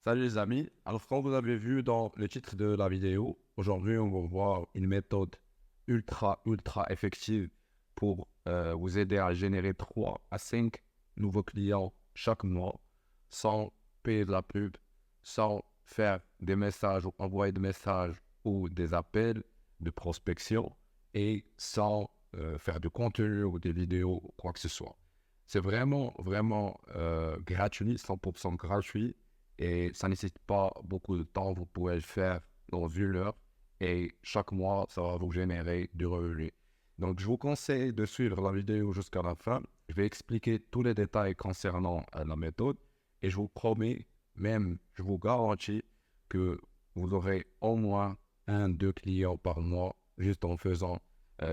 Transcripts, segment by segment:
Salut les amis, alors comme vous avez vu dans le titre de la vidéo, aujourd'hui on va voir une méthode ultra effective pour vous aider à générer 3 à 5 nouveaux clients chaque mois sans payer de la pub, sans faire des messages ou envoyer des messages ou des appels de prospection et sans faire de contenu ou des vidéos ou quoi que ce soit. C'est vraiment gratuit, 100% gratuit. Et ça ne nécessite pas beaucoup de temps, vous pouvez le faire dans une heure et chaque mois, ça va vous générer du revenu. Donc, je vous conseille de suivre la vidéo jusqu'à la fin. Je vais expliquer tous les détails concernant la méthode et je vous promets, même je vous garantis que vous aurez au moins 1, 2 clients par mois juste en faisant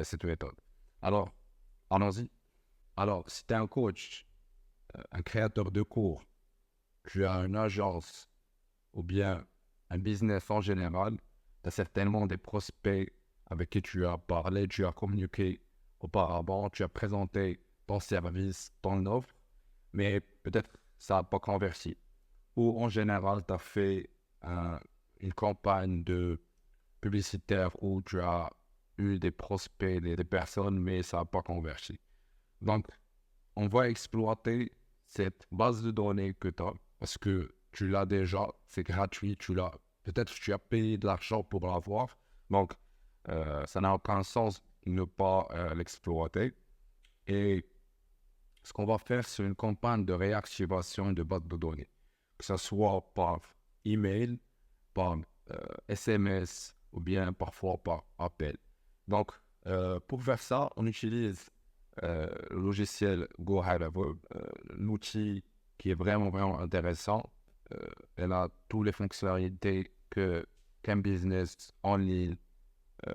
cette méthode. Alors, allons-y. Alors, si tu es un coach, un créateur de cours, tu as une agence ou bien un business en général, tu as certainement des prospects avec qui tu as parlé, tu as communiqué auparavant, tu as présenté ton service, ton offre, mais peut-être ça n'a pas converti. Ou en général, tu as fait une campagne de publicitaire où tu as eu des prospects, des personnes, mais ça n'a pas converti. Donc, on va exploiter cette base de données que tu as parce que tu l'as déjà, c'est gratuit, peut-être que tu as payé de l'argent pour l'avoir, donc ça n'a aucun sens de ne pas l'exploiter. Et ce qu'on va faire, c'est une campagne de réactivation de base de données, que ce soit par email, par SMS ou bien parfois par appel. Donc, pour faire ça, on utilise le logiciel Go High Level, l'outil qui est vraiment intéressant. Elle a toutes les fonctionnalités qu'un business en ligne euh,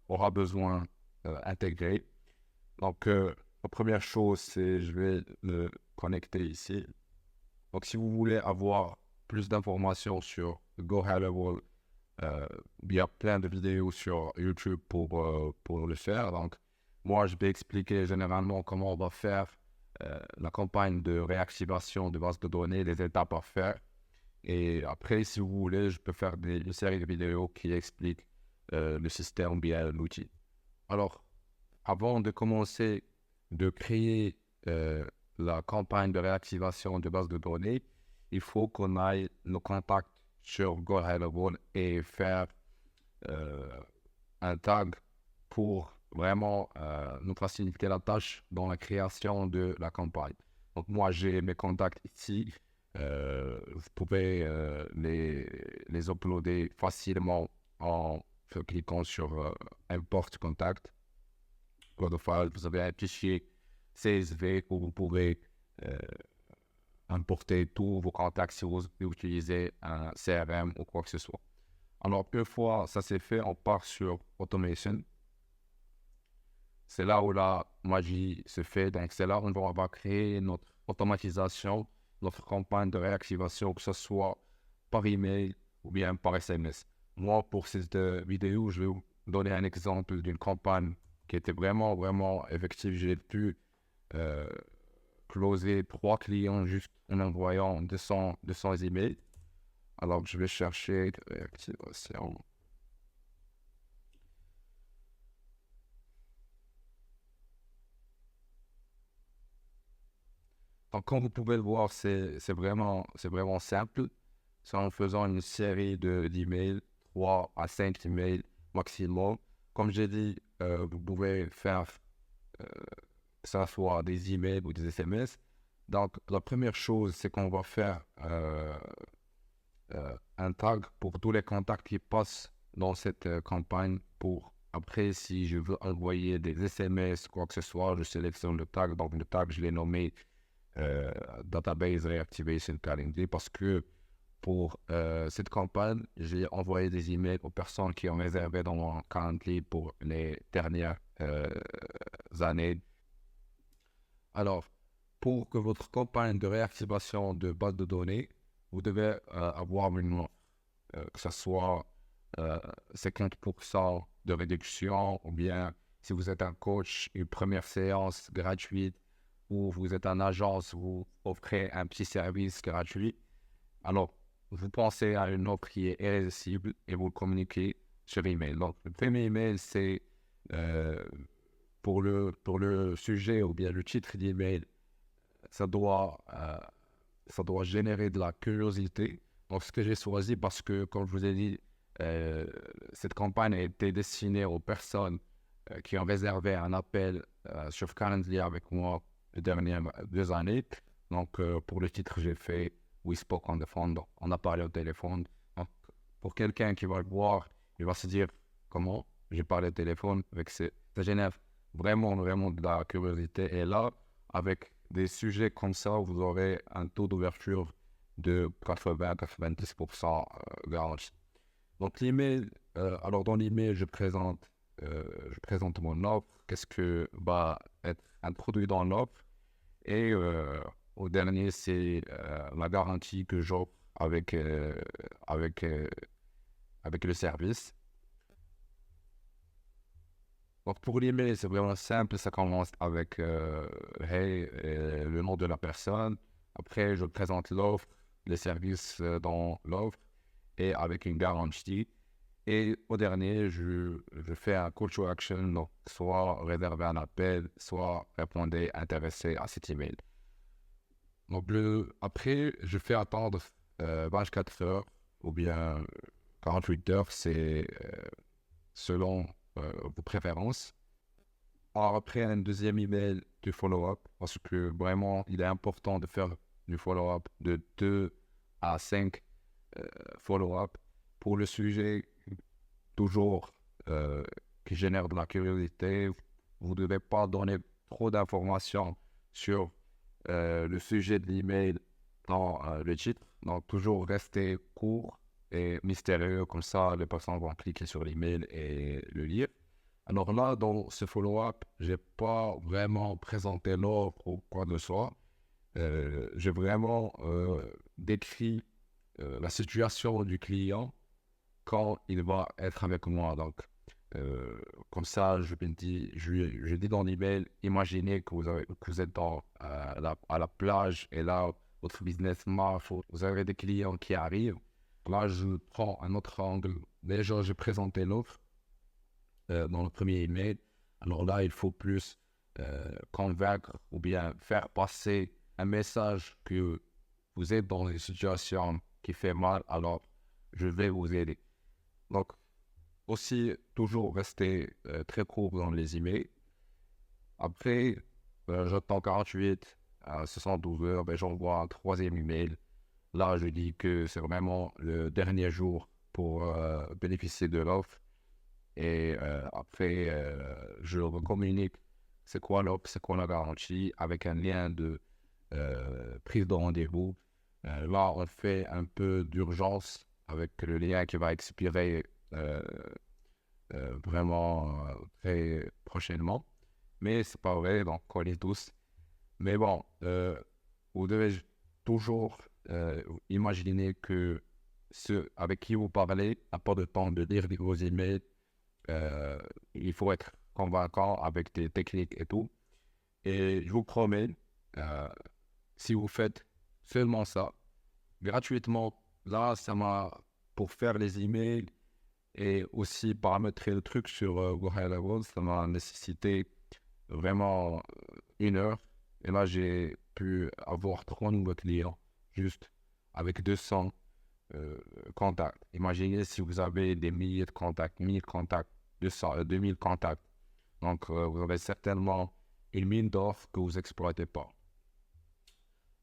aura besoin d'intégrer. Donc, la première chose, c'est je vais me connecter ici. Donc, si vous voulez avoir plus d'informations sur Go High Level, il y a plein de vidéos sur YouTube pour le faire. Donc, moi, je vais expliquer généralement comment on va faire la campagne de réactivation de base de données, les étapes à faire. Et après, si vous voulez, je peux faire une série de vidéos qui expliquent le système ou bien l'outil. Alors, avant de commencer de créer la campagne de réactivation de base de données, il faut qu'on aille nos contacts sur Go High Level et faire euh, un tag pour vraiment nous faciliter la tâche dans la création de la campagne. Donc moi, j'ai mes contacts ici. Vous pouvez les uploader facilement en cliquant sur Import Contact. Code file, vous avez un fichier CSV où vous pouvez euh, importer tous vos contacts si vous utilisez un CRM ou quoi que ce soit. Alors, une fois ça c'est fait, on part sur Automation. C'est là où la magie se fait. Donc, c'est là où on va créer notre automatisation, notre campagne de réactivation, que ce soit par email ou bien par SMS. Moi, pour cette vidéo, je vais vous donner un exemple d'une campagne qui était vraiment effective. J'ai pu euh, closer 3 clients juste en envoyant 200 emails. Alors, je vais chercher réactivation. Donc, comme vous pouvez le voir, c'est vraiment simple. C'est en faisant une série d'emails, 3 à 5 emails maximum. Comme j'ai dit, vous pouvez faire euh, que ce soit des emails ou des SMS. Donc, la première chose, c'est qu'on va faire un tag pour tous les contacts qui passent dans cette campagne pour après, si je veux envoyer des SMS, quoi que ce soit, je sélectionne le tag. Donc, le tag, je l'ai nommé Database Reactivation Calendar parce que pour cette campagne, j'ai envoyé des emails aux personnes qui ont réservé dans mon calendrier pour les dernières années. Alors, pour que votre campagne de réactivation de base de données, vous devez avoir une offre, que ce soit euh, 50% de réduction ou bien si vous êtes un coach, une première séance gratuite ou vous êtes en agence, vous offrez un petit service gratuit. Alors, vous pensez à une offre qui est irrésistible et vous le communiquez sur email. Donc, le premier email, c'est euh, pour le sujet ou bien le titre d'email, ça doit, euh, ça doit générer de la curiosité. Donc, ce que j'ai choisi, parce que, comme je vous ai dit, euh, cette campagne a été destinée aux personnes qui ont réservé un appel sur Calendly avec moi les dernières 2 années. Donc, pour le titre, j'ai fait We Spoke on the Phone. Donc, on a parlé au téléphone. Donc, pour quelqu'un qui va le voir, il va se dire comment j'ai parlé au téléphone. Ça génère vraiment, vraiment de la curiosité. Et là, avec des sujets comme ça, vous aurez un taux d'ouverture de 80-90% garanti. Donc, l'email, alors dans l'email, je présente mon offre, qu'est-ce que va être introduit dans l'offre. Et au dernier, c'est la garantie que j'offre avec, euh, avec le service. Donc pour l'email, c'est vraiment simple. Ça commence avec Hey, le nom de la personne. Après, je présente l'offre, les services dans l'offre et avec une garantie. Et au dernier, je fais un call to action, donc soit réserver un appel, soit répondre intéressé à cet email. Donc après, je fais attendre 24 heures ou bien 48 heures, c'est selon vos préférences. Alors après, un deuxième email de follow-up, parce que vraiment, il est important de faire du follow-up de 2 à 5 follow-up pour le sujet toujours qui génère de la curiosité. Vous ne devez pas donner trop d'informations sur le sujet de l'email dans le titre. Donc, toujours rester court et mystérieux, comme ça, les personnes vont cliquer sur l'email et le lire. Alors là, dans ce follow-up, je n'ai pas vraiment présenté l'offre ou quoi que ce soit. J'ai vraiment décrit la situation du client quand il va être avec moi. Donc, comme ça, je dis dans l'email, imaginez que que vous êtes à la plage et là, votre business marche, vous avez des clients qui arrivent. Là, je prends un autre angle. Déjà, j'ai présenté l'offre dans le premier email. Alors là, il faut plus convaincre ou bien faire passer un message que vous êtes dans une situation qui fait mal, alors je vais vous aider. Donc, aussi, toujours rester très court dans les emails. Après, j'attends 48 à 72 heures, ben, j'envoie un troisième email. Là, je dis que c'est vraiment le dernier jour pour bénéficier de l'offre. Et après, je communique c'est quoi l'offre, c'est quoi la garantie, avec un lien de prise de rendez-vous. Là, on fait un peu d'urgence avec le lien qui va expirer euh, vraiment très prochainement. Mais c'est pas vrai, donc on est tous. Mais bon, vous devez toujours imaginer que ceux avec qui vous parlez n'ont pas de temps de lire vos emails. Il faut être convaincant avec des techniques et tout. Et je vous promets, euh, si vous faites seulement ça, gratuitement, là, ça m'a, pour faire les emails et aussi paramétrer le truc sur Go High Level, ça m'a nécessité vraiment 1 heure. Et là, j'ai pu avoir 3 nouveaux clients juste avec 200 contacts. Imaginez si vous avez des milliers de contacts, 1000 contacts, 200, 2000 contacts. Donc, vous avez certainement une mine d'offres que vous n'exploitez pas.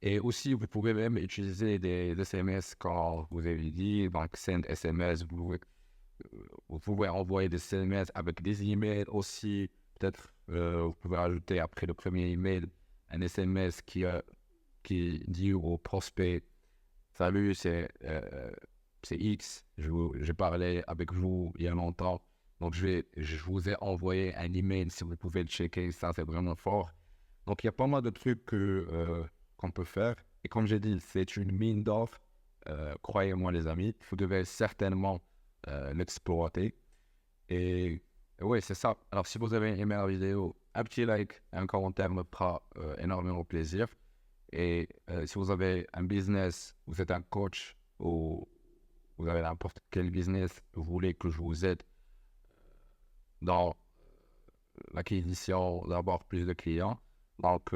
Et aussi, vous pouvez même utiliser des SMS quand vous avez dit, donc send SMS, vous pouvez envoyer des SMS avec des emails aussi. Peut-être vous pouvez rajouter après le premier email un SMS qui dit au prospect, salut, c'est X, j'ai parlé avec vous il y a longtemps. Donc, je vous ai envoyé un email, si vous pouvez le checker, ça c'est vraiment fort. Donc, il y a pas mal de trucs qu'on peut faire. Et comme j'ai dit, c'est une mine d'offres. Croyez-moi, les amis, vous devez certainement l'exploiter. Et oui, c'est ça. Alors, si vous avez aimé la vidéo, un petit like, un commentaire me fera énormément plaisir. Et si vous avez un business, vous êtes un coach, ou vous avez n'importe quel business, vous voulez que je vous aide dans l'acquisition d'avoir plus de clients. Donc,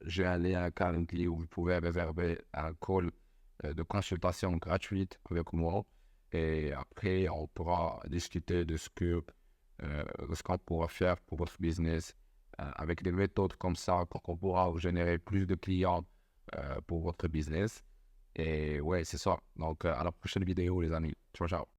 j'ai un lien Calendly où vous pouvez réserver un call de consultation gratuite avec moi. Et après, on pourra discuter de ce qu'on pourra faire pour votre business avec des méthodes comme ça, pour qu'on pourra vous générer plus de clients pour votre business. Et ouais, c'est ça. Donc, à la prochaine vidéo, les amis. Ciao, ciao.